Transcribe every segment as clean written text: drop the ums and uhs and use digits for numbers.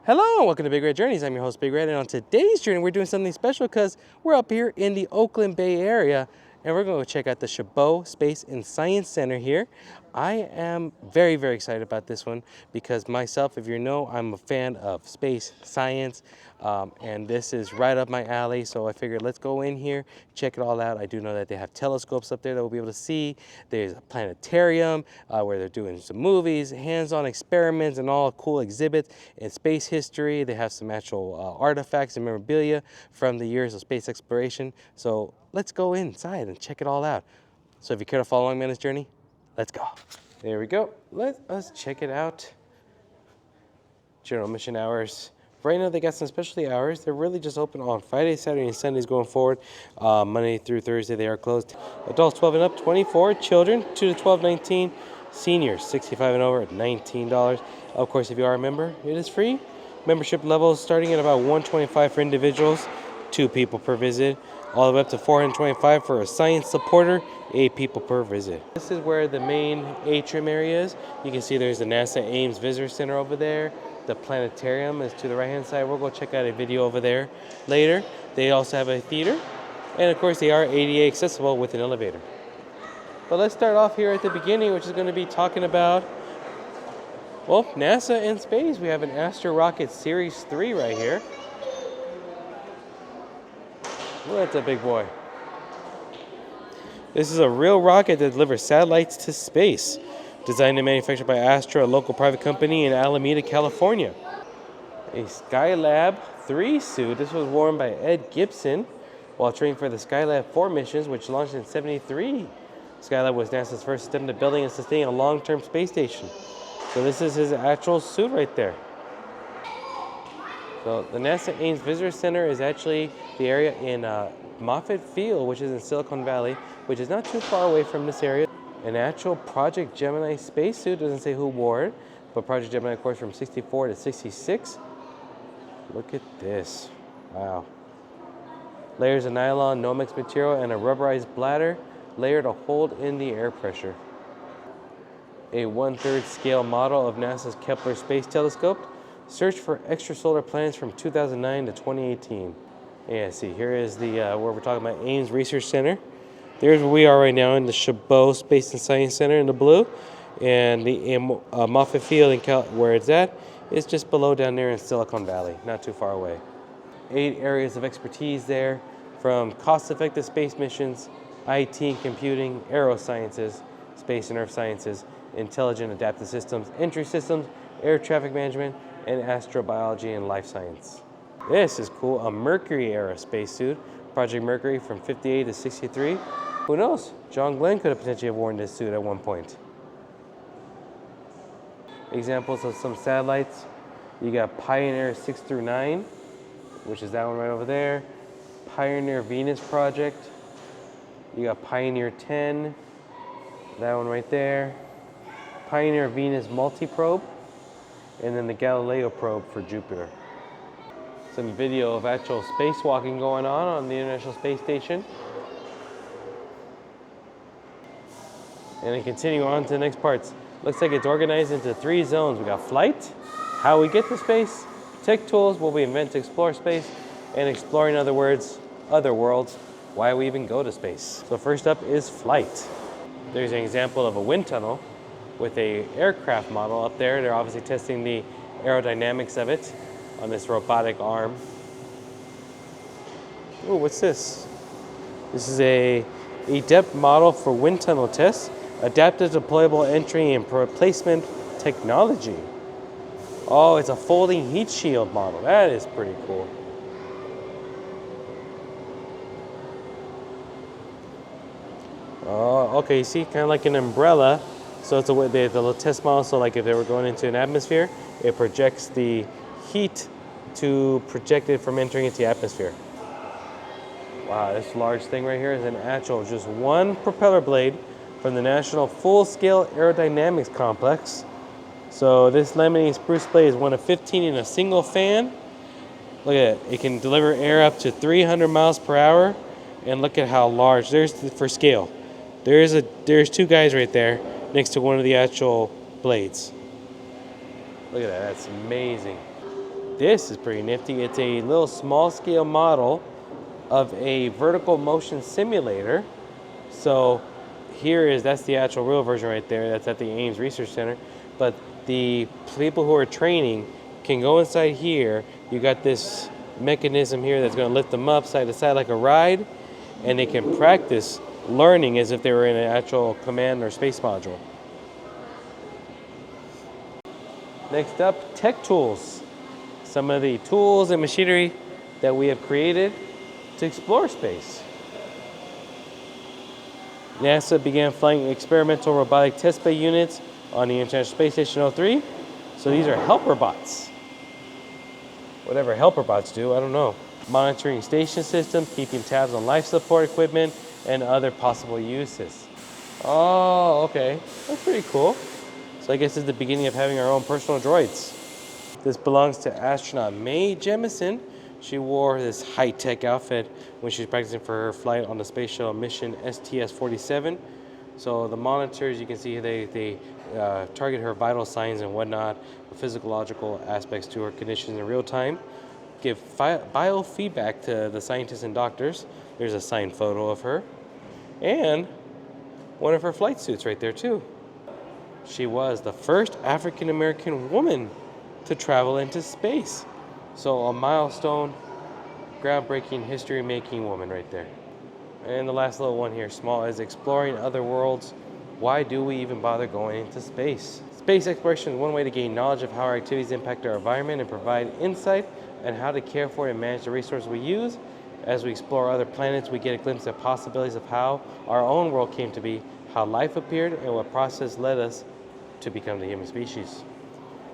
Hello, welcome to Big Red Journeys. I'm your host, Big Red, and on today's journey, we're doing something special because we're up here in the Oakland Bay Area, and we're going to check out the Chabot Space and Science Center here. I am very, very excited about this one because myself, if you know, I'm a fan of space science, and this is right up my alley, so I figured let's go in here, check it all out. I do know that they have telescopes up there that we'll be able to see. There's a planetarium where they're doing some movies, hands-on experiments, and all cool exhibits in space history. They have some actual artifacts and memorabilia from the years of space exploration. So let's go inside and check it all out. So if you care to follow along me on this journey, let's go. There we go. Let us check it out. General mission hours. Right now they got some specialty hours. They're really just open on Fridays, Saturday, and Sundays going forward. Monday through Thursday they are closed. Adults 12 and up, 24. Children 2 to 12, 19. Seniors 65 and over at $19. Of course, if you are a member, it is free. Membership levels starting at about $125 for individuals, 2 people per visit, all the way up to $425 for a science supporter, 8 people per visit. This is where the main atrium area is. You can see there's the NASA Ames Visitor Center over there. The Planetarium is to the right-hand side. We'll go check out a video over there later. They also have a theater. And of course, they are ADA accessible with an elevator. But let's start off here at the beginning, which is going to be talking about, well, NASA in space. We have an Astro Rocket Series 3 right here. Well, that's a big boy. This is a real rocket that delivers satellites to space. Designed and manufactured by Astra, a local private company in Alameda, California. A Skylab 3 suit. This was worn by Ed Gibson while training for the Skylab 4 missions, which launched in '73. Skylab was NASA's first step into building and sustaining a long-term space station. So this is his actual suit right there. So the NASA Ames Visitor Center is actually the area in Moffett Field, which is in Silicon Valley, which is not too far away from this area. An actual Project Gemini spacesuit, doesn't say who wore it, but Project Gemini, of course, from '64 to '66. Look at this. Wow. Layers of nylon, Nomex material, and a rubberized bladder layer to hold in the air pressure. A 1/3 scale model of NASA's Kepler Space Telescope searched for extrasolar planets from 2009 to 2018. Yeah, see, here is the where we're talking about Ames Research Center. There's where we are right now in the Chabot Space and Science Center in the blue, and the Moffett Field in where it's at is just below down there in Silicon Valley, not too far away. 8 areas of expertise there, from cost-effective space missions, IT and computing, aerosciences, space and earth sciences, intelligent adaptive systems, entry systems, air traffic management, and astrobiology and life science. This is cool, a Mercury era spacesuit, Project Mercury from '58 to '63. Who knows? John Glenn could have potentially worn this suit at one point. Examples of some satellites. You got Pioneer 6 through 9, which is that one right over there. Pioneer Venus Project. You got Pioneer 10, that one right there. Pioneer Venus Multiprobe, and then the Galileo probe for Jupiter. Some video of actual spacewalking going on the International Space Station. And then continue on to the next parts. Looks like it's organized into 3 zones. We got flight, how we get to space, tech tools, what we invent to explore space, and exploring, in other words, other worlds, why we even go to space. So first up is flight. There's an example of a wind tunnel with a aircraft model up there. They're obviously testing the aerodynamics of it on this robotic arm. Ooh, what's this? This is a depth model for wind tunnel tests. Adaptive deployable entry and replacement technology. Oh, it's a folding heat shield model. That is pretty cool. Oh, okay, you see, kind of like an umbrella. So it's a way the little test model. So like if they were going into an atmosphere, it projects the heat to project it from entering into the atmosphere. Wow, this large thing right here is an actual just one propeller blade from the National Full-Scale Aerodynamics Complex. So this laminating spruce blade is one of 15 in a single fan. Look at it. It can deliver air up to 300 miles per hour. And look at how large. There's for scale. There's 2 guys right there next to one of the actual blades. Look at that. That's amazing. This is pretty nifty. It's a little small scale model of a vertical motion simulator. So that's the actual real version right there. That's at the Ames Research Center. But the people who are training can go inside here. You got this mechanism here that's going to lift them up side to side like a ride, and they can practice learning as if they were in an actual command or space module. Next up, tech tools. Some of the tools and machinery that we have created to explore space. NASA began flying experimental robotic test bay units on the International Space Station 03. So these are helper bots. Whatever helper bots do, I don't know. Monitoring station systems, keeping tabs on life support equipment, and other possible uses. Oh, okay. That's pretty cool. So I guess it's the beginning of having our own personal droids. This belongs to astronaut Mae Jemison. She wore this high-tech outfit when she was practicing for her flight on the space shuttle mission STS-47. So the monitors, you can see they target her vital signs and whatnot, physiological aspects to her conditions in real time, give biofeedback to the scientists and doctors. There's a signed photo of her, and one of her flight suits right there too. She was the first African-American woman to travel into space. So a milestone, groundbreaking, history-making woman right there. And the last little one here, small, is exploring other worlds. Why do we even bother going into space? Space exploration is one way to gain knowledge of how our activities impact our environment and provide insight on how to care for and manage the resources we use. As we explore other planets, we get a glimpse of possibilities of how our own world came to be, how life appeared, and what process led us to become the human species.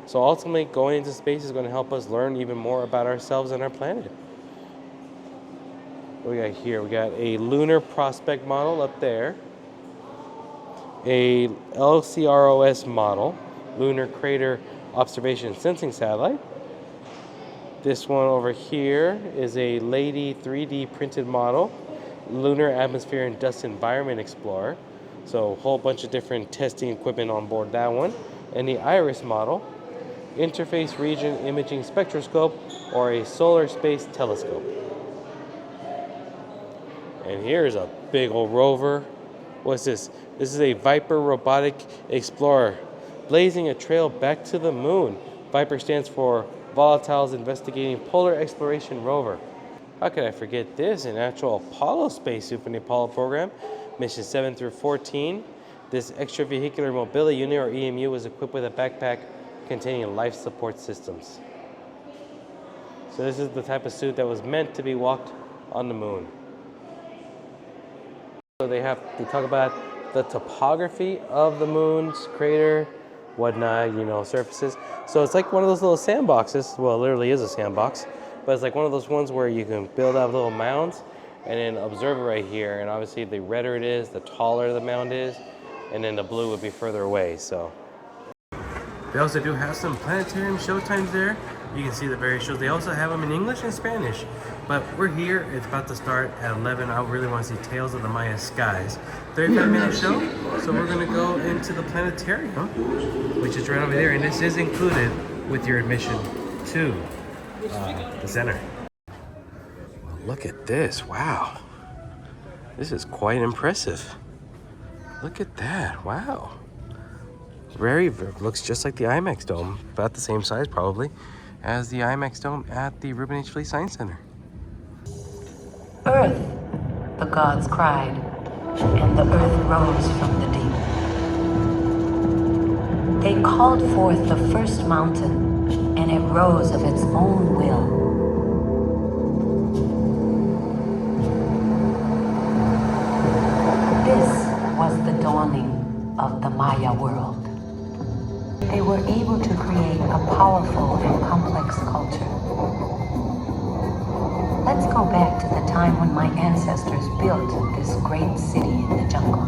So ultimately, going into space is going to help us learn even more about ourselves and our planet. What we got here? We got a lunar prospect model up there, a LCROS model, lunar crater observation sensing satellite. This one over here is a Lady 3D printed model, lunar atmosphere and dust environment explorer. So a whole bunch of different testing equipment on board that one. And the IRIS model, interface region imaging spectroscope, or a solar space telescope. And here's a big old rover. What's this? This is a Viper robotic explorer, blazing a trail back to the moon. Viper stands for Volatiles Investigating Polar Exploration Rover. How could I forget this? An actual Apollo spacesuit from the Apollo program, mission 7 through 14. This extravehicular mobility unit, or EMU, was equipped with a backpack containing life support systems. So this is the type of suit that was meant to be walked on the moon. So they talk about the topography of the moon's crater, whatnot, surfaces. So it's like one of those little sandboxes. Well, it literally is a sandbox, but it's like one of those ones where you can build out little mounds and then observe it right here. And obviously the redder it is, the taller the mound is, and then the blue would be further away. So they also do have some planetarium showtimes there. You can see the various shows. They also have them in English and Spanish. But we're here. It's about to start at 11. I really want to see Tales of the Maya Skies. 35-minute show. So we're going to go into the planetarium, which is right over there. And this is included with your admission to the center. Well, look at this. Wow. This is quite impressive. Look at that. Wow. Looks just like the IMAX Dome, about the same size probably as the IMAX Dome at the Reuben H. Lee Science Center. Earth, the gods cried, and the earth rose from the deep. They called forth the first mountain, and it rose of its own will. This was the dawning of the Maya world. They were able to create a powerful and complex culture. Let's go back to the time when my ancestors built this great city in the jungle.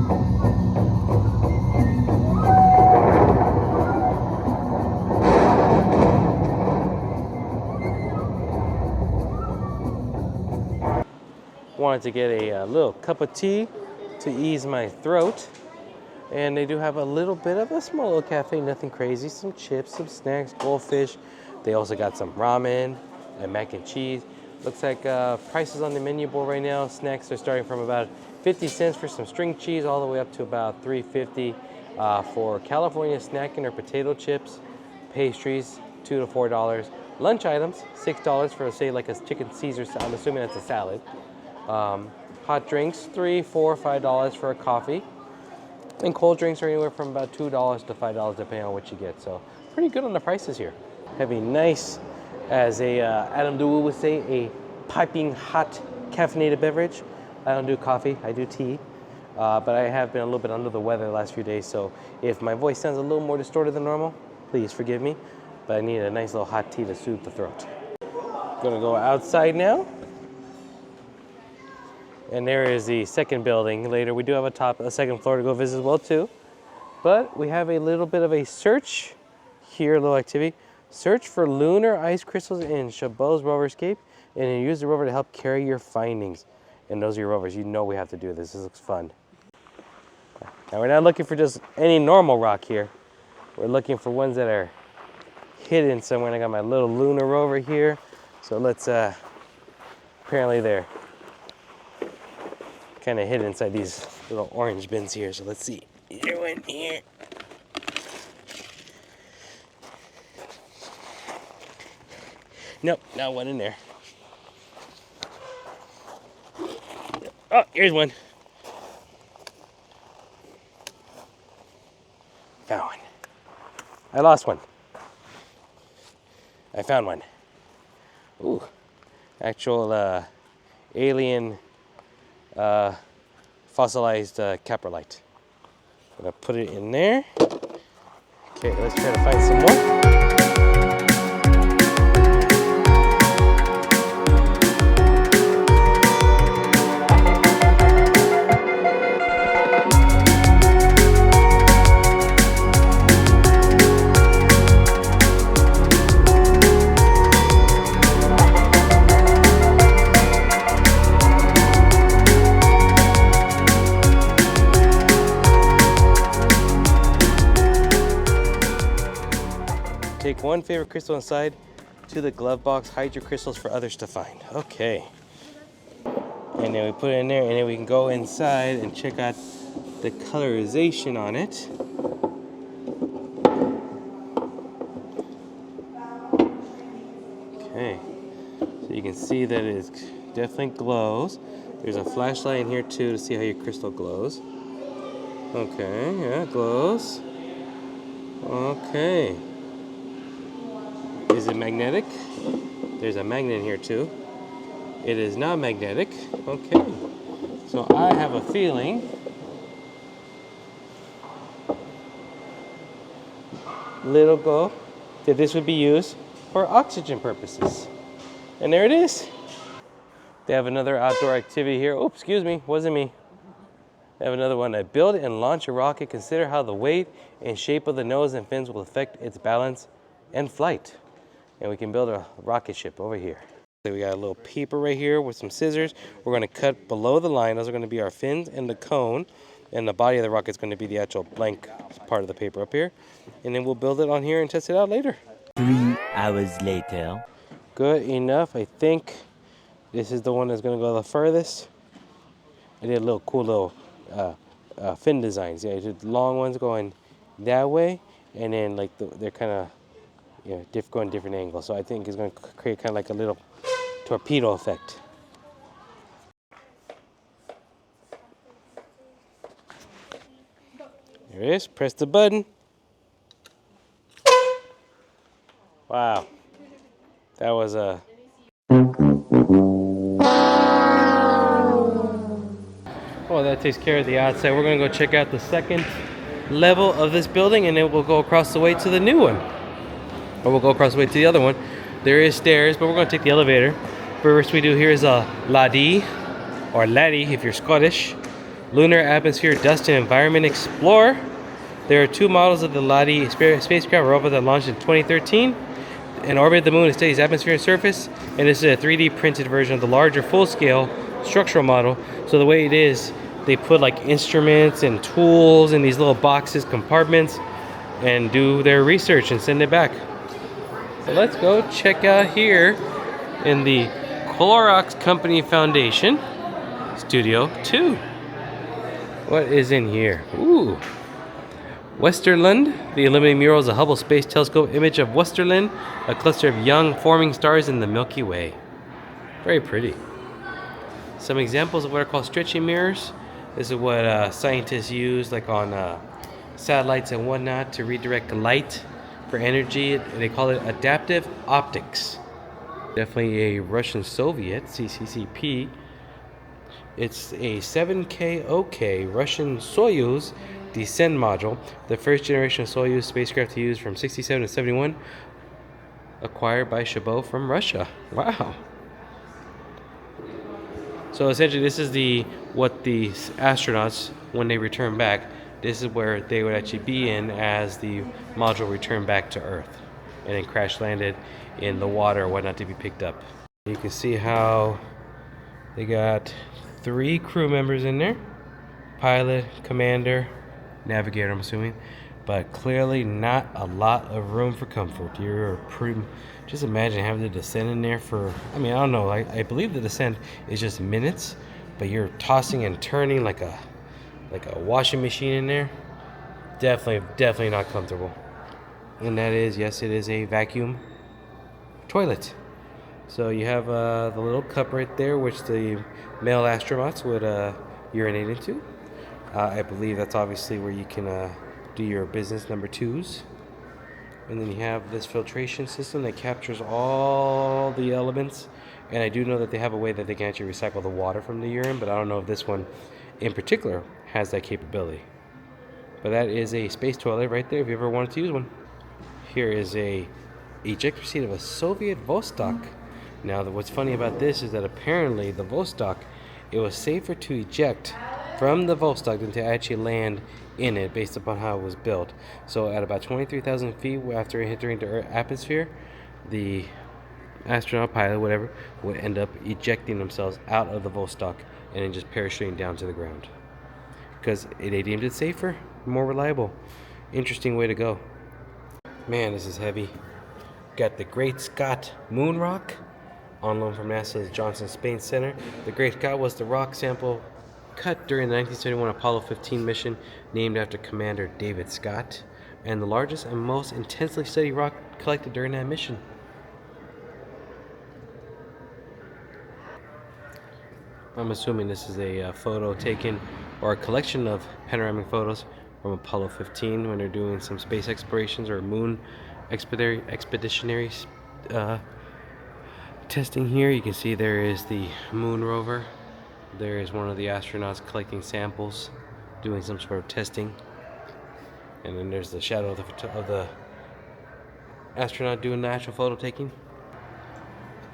Wanted to get a little cup of tea to ease my throat. And they do have a little bit of a small little cafe, nothing crazy. Some chips, some snacks, goldfish, They also got some ramen and mac and cheese. Looks like prices on the menu board right now. Snacks are starting from about 50 cents for some string cheese all the way up to about $3.50 for California snacking or potato chips. Pastries, $2 to $4. Lunch items, $6 for, say, like a chicken Caesar salad. I'm assuming that's a salad. Hot drinks, $3, $4, $5 for a coffee. And cold drinks are anywhere from about $2 to $5 depending on what you get. So pretty good on the prices here. Have a nice, as Adam DeWoo would say, a piping hot caffeinated beverage. I don't do coffee, I do tea. But I have been a little bit under the weather the last few days, so if my voice sounds a little more distorted than normal, please forgive me. But I need a nice little hot tea to soothe the throat. Gonna go outside now. And there is the second building. Later, we do have a second floor to go visit as well too. But we have a little bit of a search here, a little activity. Search for lunar ice crystals in Chabot's Roverscape, and you use the rover to help carry your findings. And those are your rovers. You know we have to do this. This looks fun. Now we're not looking for just any normal rock here. We're looking for ones that are hidden somewhere. And I got my little lunar rover here. So let's, apparently they're kind of hidden inside these little orange bins here. So let's see. Is there one here? Nope, not one in there. Oh, here's one. Found one. I lost one. I found one. Ooh, actual alien fossilized caprolite. I'm gonna put it in there. Okay, let's try to find some more. Take one favorite crystal inside to the glove box, hide your crystals for others to find. Okay. And then we put it in there, and then we can go inside and check out the colorization on it. Okay. So you can see that it definitely glows. There's a flashlight in here too to see how your crystal glows. Okay, yeah, it glows. Okay. Is it magnetic? There's a magnet in here too. It is not magnetic. Okay. So I have a feeling little go that this would be used for oxygen purposes. And there it is. They have another outdoor activity here. Oh, excuse me, wasn't me. They have another one. Build and launch a rocket. Consider how the weight and shape of the nose and fins will affect its balance and flight. And we can build a rocket ship over here. So we got a little paper right here with some scissors. We're going to cut below the line. Those are going to be our fins and the cone. And the body of the rocket is going to be the actual blank part of the paper up here. And then we'll build it on here and test it out later. 3 hours later. Good enough. I think this is the one that's going to go the furthest. I did a little cool little fin designs. Yeah, I did long ones going that way. And then like they're kind of, you know, going different angles. So I think it's going to create kind of like a little torpedo effect. There it is. Press the button. Wow. That was a... Well, that takes care of the outside. We're going to go check out the second level of this building, and then we'll go across the way to the new one. Or we'll go across the way to the other one. There is stairs, but we're going to take the elevator. First we do here is a LADEE, or laddie if you're Scottish. Lunar Atmosphere Dust and Environment Explorer. There are two models of the LADEE spacecraft rover that launched in 2013 and orbited the moon to study its atmosphere and surface. And this is a 3D printed version of the larger full-scale structural model. So the way it is, they put like instruments and tools in these little boxes, compartments, and do their research and send it back. So let's go check out here in the Clorox Company Foundation, Studio 2. What is in here? Ooh. Westerlund. The illuminating mural is a Hubble Space Telescope image of Westerlund, a cluster of young forming stars in the Milky Way. Very pretty. Some examples of what are called stretching mirrors. This is what scientists use, like on satellites and whatnot, to redirect light for energy. They call it adaptive optics. Definitely a Russian Soviet, CCCP. It's a 7K Russian Soyuz descent module, the first generation of Soyuz spacecraft to use from 67 to 71, acquired by Chabot from Russia. Wow. So essentially this is what the astronauts, when they return back, this is where they would actually be in as the module returned back to Earth and then crash landed in the water or whatnot to be picked up. You can see how they got 3 crew members in there. Pilot, commander, navigator, I'm assuming. But clearly not a lot of room for comfort. Just imagine having to descend in there for, I don't know, I believe the descent is just minutes, but you're tossing and turning like a washing machine in there. Definitely not comfortable. And that is, yes, it is a vacuum toilet. So you have the little cup right there, which the male astronauts would urinate into. I believe that's obviously where you can do your business number 2s. And then you have this filtration system that captures all the elements. And I do know that they have a way that they can actually recycle the water from the urine, but I don't know if this one in particular has that capability. But that is a space toilet right there if you ever wanted to use one. Here is a ejector seat of a Soviet Vostok. Now, what's funny about this is that apparently the Vostok, it was safer to eject from the Vostok than to actually land in it based upon how it was built. So at about 23,000 feet after entering the Earth atmosphere, the astronaut, pilot, whatever, would end up ejecting themselves out of the Vostok and then just parachuting down to the ground. Because they deemed it safer, more reliable. Interesting way to go. Man, this is heavy. Got the Great Scott Moon Rock, on loan from NASA's Johnson Space Center. The Great Scott was the rock sample cut during the 1971 Apollo 15 mission, named after Commander David Scott, and the largest and most intensely studied rock collected during that mission. I'm assuming this is a photo taken, or a collection of panoramic photos from Apollo 15 when they're doing some space explorations or moon expeditionary testing. Here you can see there is the moon rover. There is one of the astronauts collecting samples, doing some sort of testing. And then there's the shadow of the astronaut doing the actual photo taking.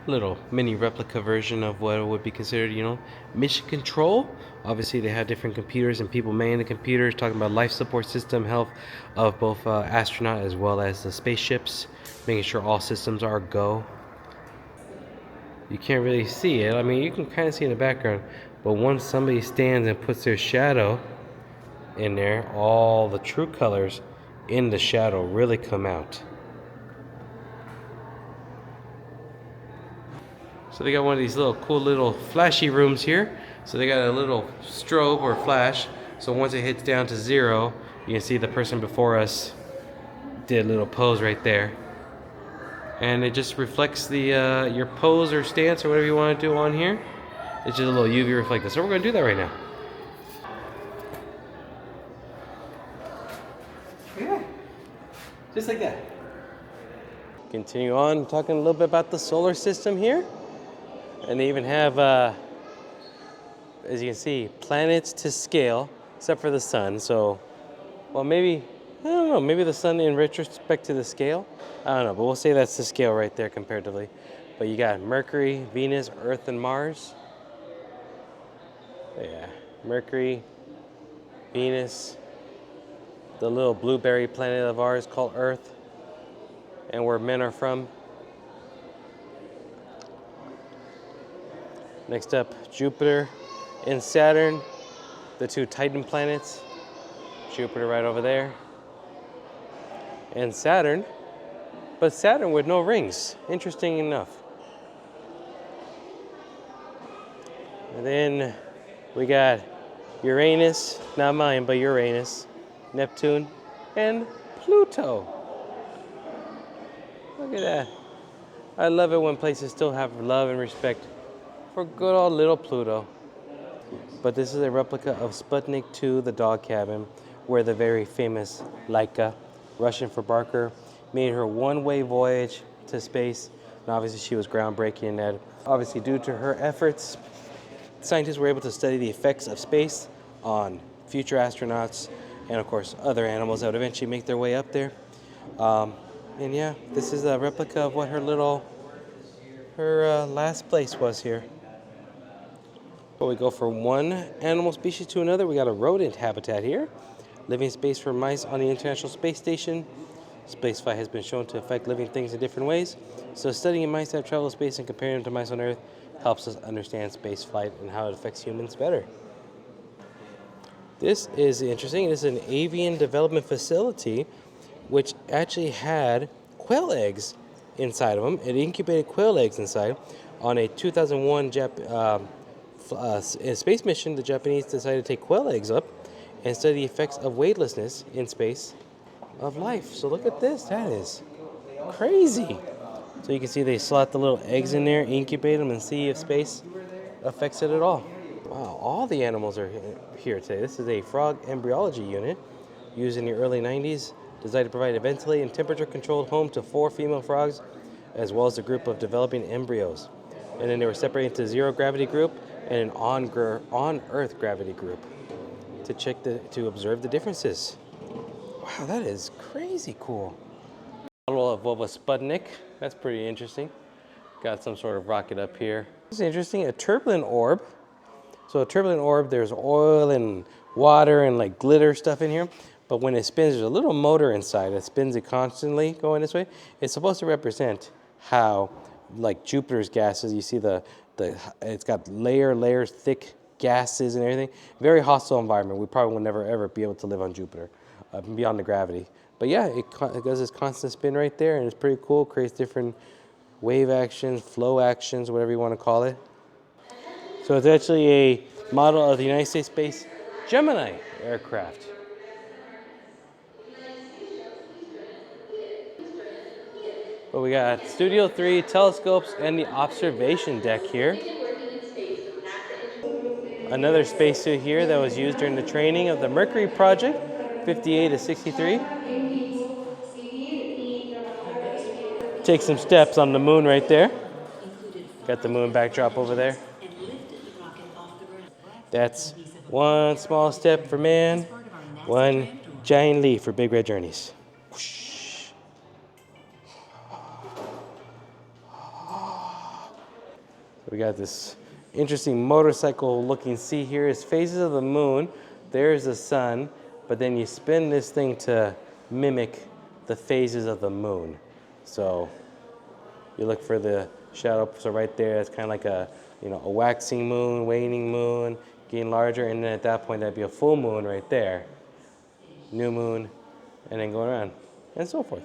Little mini replica version of what would be considered, mission control. Obviously they have different computers and people manning the computers, talking about life support system, health of both astronaut as well as the spaceships, making sure all systems are go. You can't really see it. You can kind of see in the background, but once somebody stands and puts their shadow in there, all the true colors in the shadow really come out. So they got one of these cool little flashy rooms here. So they got a little strobe or flash. So once it hits down to 0, you can see the person before us did a little pose right there. And it just reflects the your pose or stance or whatever you want to do on here. It's just a little UV reflector. So we're going to do that right now. Yeah, just like that. Continue on talking a little bit about the solar system here. And they even have, as you can see, planets to scale, except for the sun. So, well, maybe, I don't know, maybe the sun in retrospect to the scale. I don't know, but we'll say that's the scale right there comparatively. But you got Mercury, Venus, Earth, and Mars. Yeah, Mercury, Venus, the little blueberry planet of ours called Earth, and where men are from. Next up, Jupiter and Saturn, the 2 Titan planets. Jupiter right over there. And Saturn but Saturn with no rings. Interesting enough. And then we got Uranus, not mine, but Uranus, Neptune, and Pluto. Look at that. I love it when places still have love and respect for good old little Pluto. But this is a replica of Sputnik 2, the dog cabin, where the very famous Laika, Russian for Barker, made her one-way voyage to space. And obviously she was groundbreaking in that. Obviously due to her efforts, scientists were able to study the effects of space on future astronauts and of course other animals that would eventually make their way up there. And yeah, this is a replica of what her last place was here. But we go from one animal species to another. We got a rodent habitat here. Living space for mice on the International Space Station. Spaceflight has been shown to affect living things in different ways. So studying mice that travel space and comparing them to mice on Earth helps us understand spaceflight and how it affects humans better. This is interesting. This is an avian development facility which actually had quail eggs inside of them. It incubated quail eggs inside. On a 2001 space mission, the Japanese decided to take quail eggs up and study the effects of weightlessness in space of life. So look at this. That is crazy. So you can see they slot the little eggs in there, incubate them, and see if space affects it at all. Wow, all the animals are here today. This is a frog embryology unit used in the early 90s, designed to provide a ventilated and temperature-controlled home to 4 female frogs, as well as a group of developing embryos. And then they were separated into zero-gravity group and an on-Earth gravity group to observe the differences. Wow, that is crazy cool. Model of what was Sputnik. That's pretty interesting. Got some sort of rocket up here. This is interesting, a turbulent orb. So a turbulent orb, there's oil and water and like glitter stuff in here. But when it spins, there's a little motor inside that spins it constantly going this way. It's supposed to represent how, like Jupiter's gases, you see it's got layers, thick gases and everything. Very hostile environment. We probably will never ever be able to live on Jupiter beyond the gravity. But yeah, it does this constant spin right there, and it's pretty cool. Creates different wave actions, flow actions, whatever you want to call it. So it's actually a model of the United States Space Gemini aircraft. But we got Studio 3, telescopes, and the observation deck here. Another spacesuit here that was used during the training of the Mercury project, 58 to 63. Take some steps on the moon right there. Got the moon backdrop over there. That's one small step for man, one giant leap for big red journeys. Whoosh. We got this interesting motorcycle looking sea here. It's phases of the moon. There's the sun, but then you spin this thing to mimic the phases of the moon. So you look for the shadow. So right there, it's kind of like a waxing moon, waning moon, getting larger, and then at that point that'd be a full moon right there, new moon, and then going around, and so forth.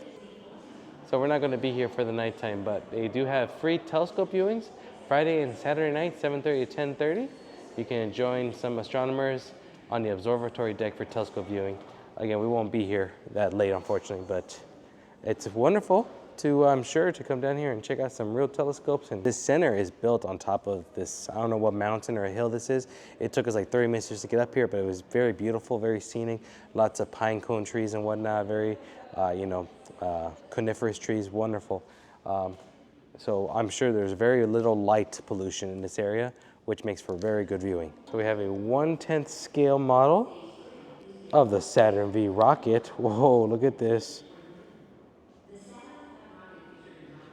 So we're not going to be here for the nighttime, but they do have free telescope viewings Friday and Saturday night, 7:30 to 10:30. You can join some astronomers on the observatory deck for telescope viewing. Again, we won't be here that late, unfortunately, but it's wonderful to, I'm sure, to come down here and check out some real telescopes. And this center is built on top of this, I don't know what mountain or a hill this is. It took us like 30 minutes just to get up here, but it was very beautiful, very scenic. Lots of pine cone trees and whatnot, very, coniferous trees, wonderful. So I'm sure there's very little light pollution in this area, which makes for very good viewing. So we have a 1/10 scale model of the Saturn V rocket. Whoa, look at this.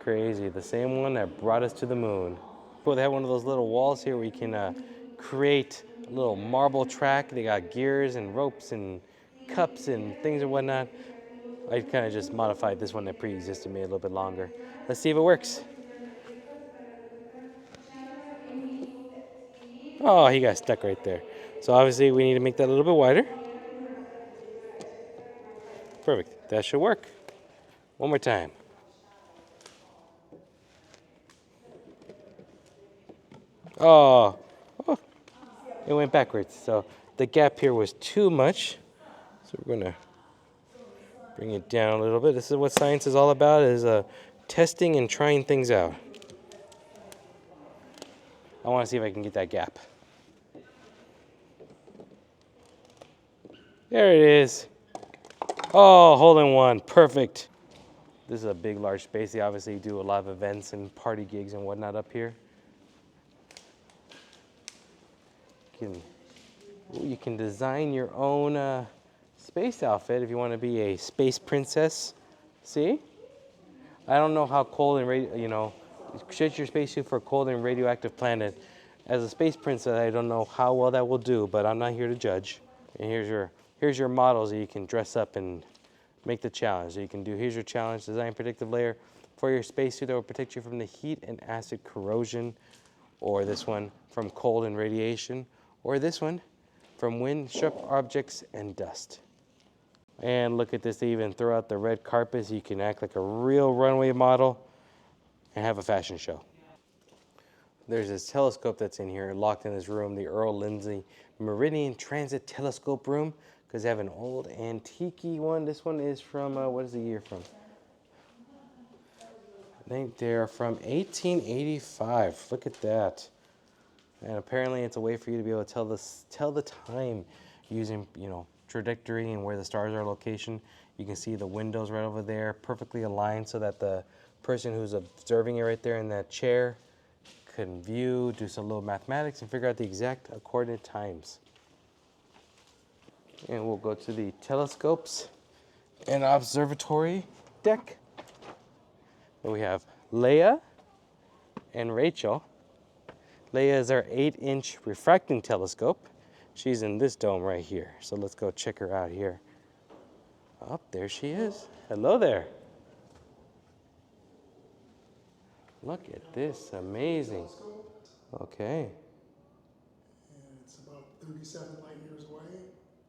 Crazy, the same one that brought us to the moon. Well, they have one of those little walls here where you can create a little marble track. They got gears and ropes and cups and things and whatnot. I kind of just modified this one that pre-existed, made it a little bit longer. Let's see if it works. Oh, he got stuck right there. So obviously we need to make that a little bit wider. Perfect, that should work. One more time. Oh, oh, it went backwards. So the gap here was too much. So we're gonna bring it down a little bit. This is what science is all about, is testing and trying things out. I wanna see if I can get that gap. There it is. Oh, hole in one, perfect. This is a big, large space. They obviously do a lot of events and party gigs and whatnot up here. You can design your own space outfit if you want to be a space princess. See? I don't know how cold and shit your spacesuit for a cold and radioactive planet. As a space princess, I don't know how well that will do, but I'm not here to judge. And here's your models that you can dress up and make the challenge. So you can do, here's your challenge, design protective layer for your spacesuit that will protect you from the heat and acid corrosion, or this one from cold and radiation, or this one from wind, sharp objects, and dust. And look at this, they even throw out the red carpet so you can act like a real runway model and have a fashion show. There's this telescope that's in here, locked in this room, the Earl Lindsey Meridian Transit Telescope Room, because they have an old antique one. This one is from, what is the year from? I think they're from 1885. Look at that. And apparently it's a way for you to be able to tell the time using, trajectory and where the stars are location. You can see the windows right over there, perfectly aligned so that the person who's observing it right there in that chair can view, do some little mathematics, and figure out the exact coordinate times. And we'll go to the telescopes and observatory deck. And we have Leia and Rachel. Leia is our 8-inch refracting telescope. She's in this dome right here. So let's go check her out here. Oh, there she is. Hello there. Look at this, amazing. Okay. And it's about 37 light years away.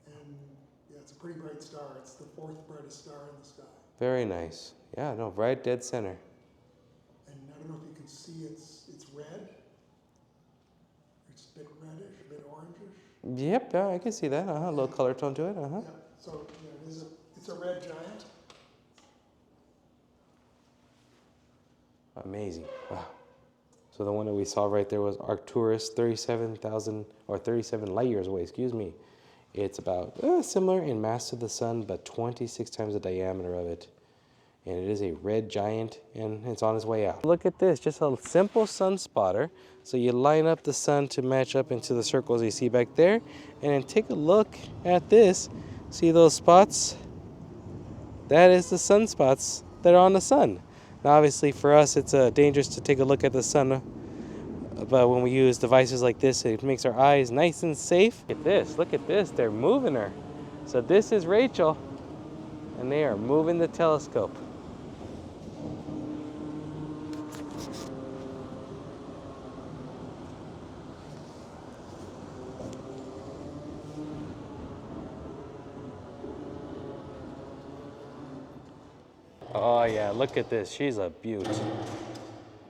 And yeah, it's a pretty bright star. It's the 4th brightest star in the sky. Very nice. Yeah, no, right dead center. And I don't know if you can see it's red. It's a bit reddish, a bit orangish. Yep, yeah, I can see that. A little color tone to it. Yeah, so it's a red giant. Amazing. Wow. So the one that we saw right there was Arcturus, 37,000 or 37 light years away, excuse me. It's about similar in mass to the sun, but 26 times the diameter of it. And it is a red giant, and it's on its way out. Look at this, just a simple sun spotter. So you line up the sun to match up into the circles you see back there, and then take a look at this. See those spots? That is the sunspots that are on the sun. Now obviously for us it's dangerous to take a look at the sun, but when we use devices like this, it makes our eyes nice and safe. Look at this, they're moving her. So this is Rachel, and they are moving the telescope. Oh yeah, look at this, she's a beaut.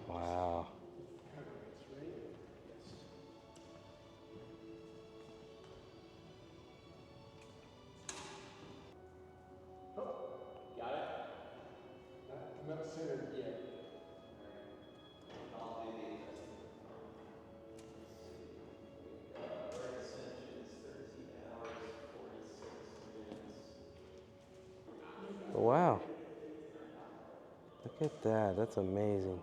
Wow. Got it? Not centered yet. Wow. Look at that, that's amazing.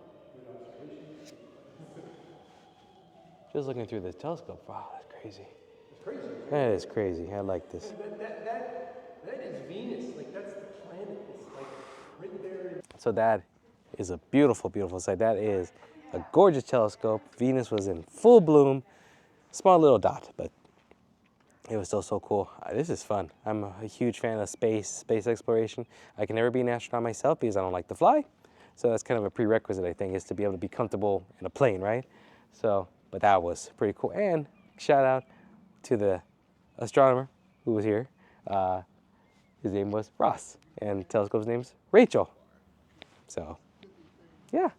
Just looking through the telescope, wow, that's crazy. It's crazy. That is crazy, I like this. That is Venus. Like, that's the planet. It's like right there. So that is a beautiful, beautiful sight. That is a gorgeous telescope. Venus was in full bloom. Small little dot, but it was still so cool. This is fun. I'm a huge fan of space exploration. I can never be an astronaut myself because I don't like to fly. So that's kind of a prerequisite, I think, is to be able to be comfortable in a plane, right? So, but that was pretty cool. And shout out to the astronomer who was here. His name was Ross, and the telescope's name's Rachel. So, yeah.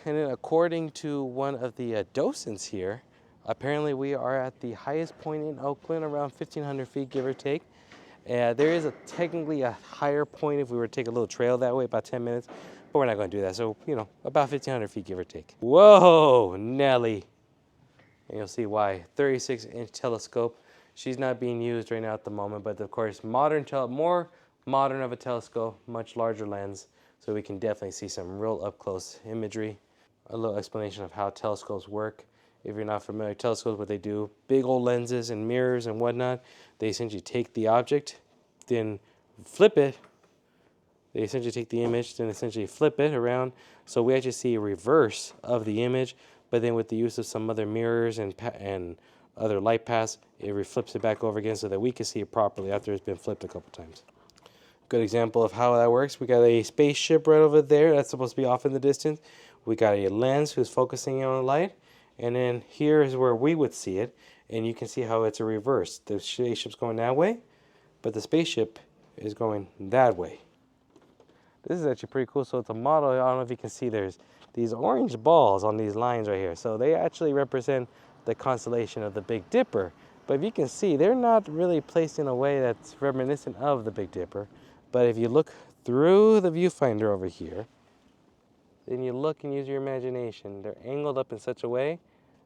And then according to one of the docents here, apparently we are at the highest point in Oakland, around 1,500 feet, give or take. There is technically a higher point if we were to take a little trail that way, about 10 minutes, but we're not going to do that. So, you know, about 1,500 feet, give or take. Whoa, Nelly. And you'll see why. 36-inch telescope. She's not being used right now at the moment, but of course, more modern of a telescope, much larger lens, so we can definitely see some real up-close imagery. A little explanation of how telescopes work. If you're not familiar with telescopes, what they do, big old lenses and mirrors and whatnot, they essentially take the object, then flip it. They essentially take the image, then essentially flip it around. So we actually see a reverse of the image, but then with the use of some other mirrors and other light paths, it flips it back over again so that we can see it properly after it's been flipped a couple times. Good example of how that works. We got a spaceship right over there. That's supposed to be off in the distance. We got a lens who's focusing on the light. And then here is where we would see it. And you can see how it's a reverse. The spaceship's going that way, but the spaceship is going that way. This is actually pretty cool. So it's a model. I don't know if you can see there's these orange balls on these lines right here. So they actually represent the constellation of the Big Dipper. But if you can see, they're not really placed in a way that's reminiscent of the Big Dipper. But if you look through the viewfinder over here, then you look and use your imagination. They're angled up in such a way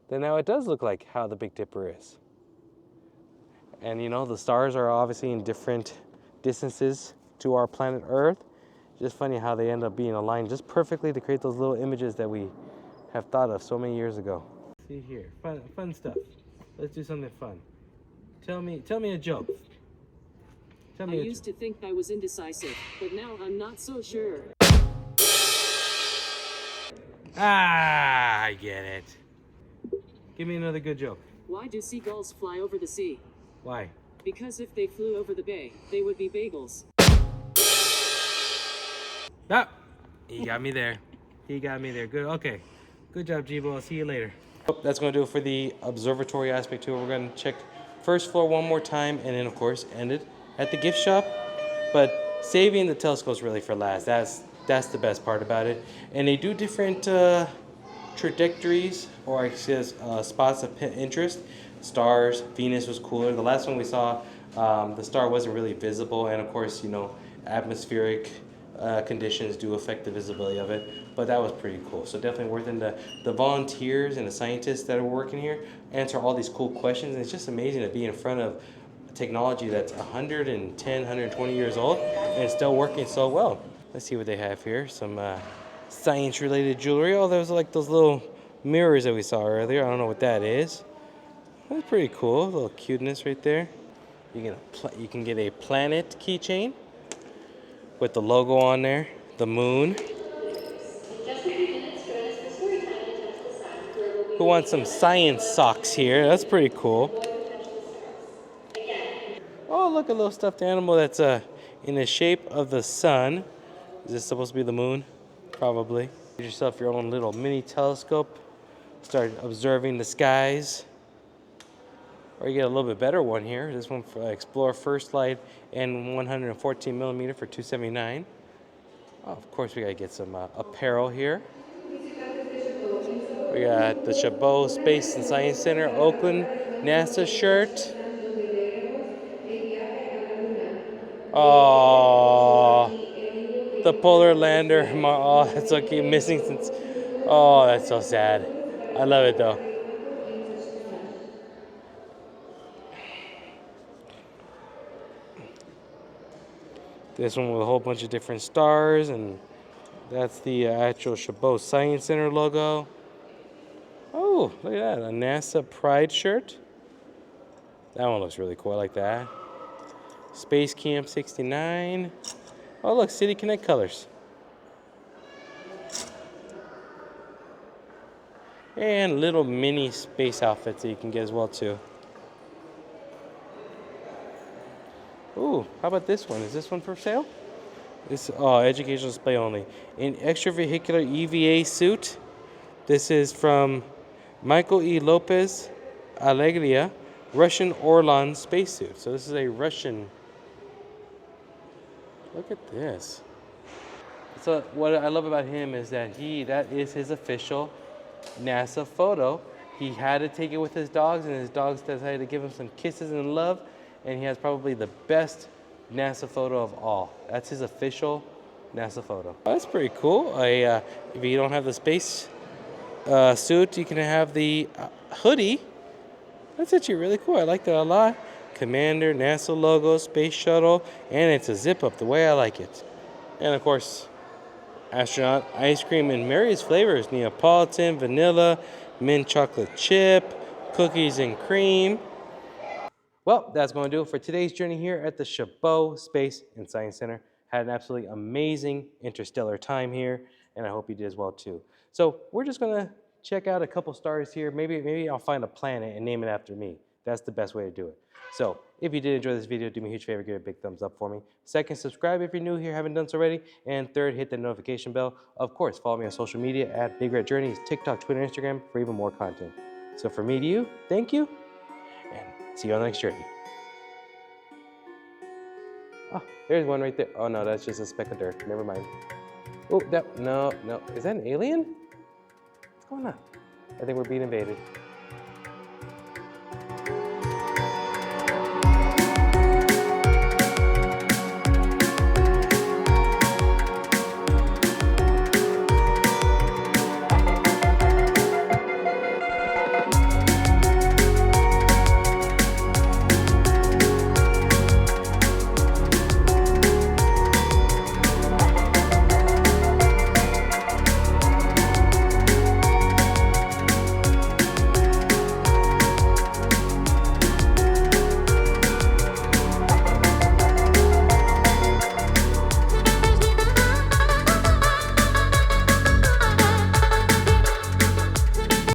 that now it does look like how the Big Dipper is. And you know, the stars are obviously in different distances to our planet Earth. Just funny how they end up being aligned just perfectly to create those little images that we have thought of so many years ago. See here, fun stuff. Let's do something fun. Tell me a joke. I used to think I was indecisive, but now I'm not so sure. Ah, I get it. Give me another good joke. Why do seagulls fly over the sea? Why? Because if they flew over the bay, they would be bagels. Ah, he got me there. He got me there. Good. Okay. Good job, Jibo. I'll see you later. That's going to do it for the observatory aspect too. We're going to check first floor one more time, and then of course end it at the gift shop. But saving the telescopes really for last. That's the best part about it. And they do different trajectories, or I guess spots of interest. Stars. Venus was cooler. The last one we saw, the star wasn't really visible, and of course, you know, atmospheric conditions do affect the visibility of it, but that was pretty cool. So definitely worth it. The volunteers and the scientists that are working here answer all these cool questions, and it's just amazing to be in front of technology that's 110, 120 years old and it's still working so well. Let's see what they have here. Some science-related jewelry. Oh, there's like those little mirrors that we saw earlier. I don't know what that is. That's pretty cool. A little cuteness right there. You can get a planet keychain with the logo on there, the moon. Who wants some science socks here? That's pretty cool. Oh, look, a little stuffed animal that's in the shape of the sun. Is this supposed to be the moon? Probably. Get yourself your own little mini telescope. Start observing the skies. Or you get a little bit better one here. This one for Explore First Light and 114 millimeter for $279. Oh, of course, we gotta get some apparel here. We got the Chabot Space and Science Center Oakland NASA shirt. Oh, the polar lander. Oh, that's so cute. Missing since. Oh, that's so sad. I love it though. This one with a whole bunch of different stars, and that's the actual Chabot Science Center logo. Oh, look at that, a NASA Pride shirt. That one looks really cool, I like that. Space Camp 69. Oh, look, City Connect colors. And little mini space outfits that you can get as well too. Ooh, how about this one? Is this one for sale? This educational display only. An extravehicular EVA suit. This is from Michael E. Lopez Alegria, Russian Orlan spacesuit. So this is a Russian. Look at this. So what I love about him is that that is his official NASA photo. He had to take it with his dogs, and his dogs decided to give him some kisses and love, and he has probably the best NASA photo of all. That's his official NASA photo. That's pretty cool. If you don't have the space suit, you can have the hoodie. That's actually really cool. I like that a lot. Commander, NASA logo, space shuttle, and it's a zip up the way I like it. And of course, astronaut ice cream in various flavors: Neapolitan, vanilla, mint chocolate chip, cookies and cream. Well, that's going to do it for today's journey here at the Chabot Space and Science Center. Had an absolutely amazing interstellar time here, and I hope you did as well too. So we're just going to check out a couple stars here. Maybe I'll find a planet and name it after me. That's the best way to do it. So if you did enjoy this video, do me a huge favor, give it a big thumbs up for me. Second, subscribe if you're new here, haven't done so already. And third, hit the notification bell. Of course, follow me on social media at Big Red Journeys, TikTok, Twitter, Instagram for even more content. So for me to you, thank you, and see you on the next journey. Oh, there's one right there. Oh no, that's just a speck of dirt. Never mind. Oh, no. Is that an alien? What's going on? I think we're being invaded.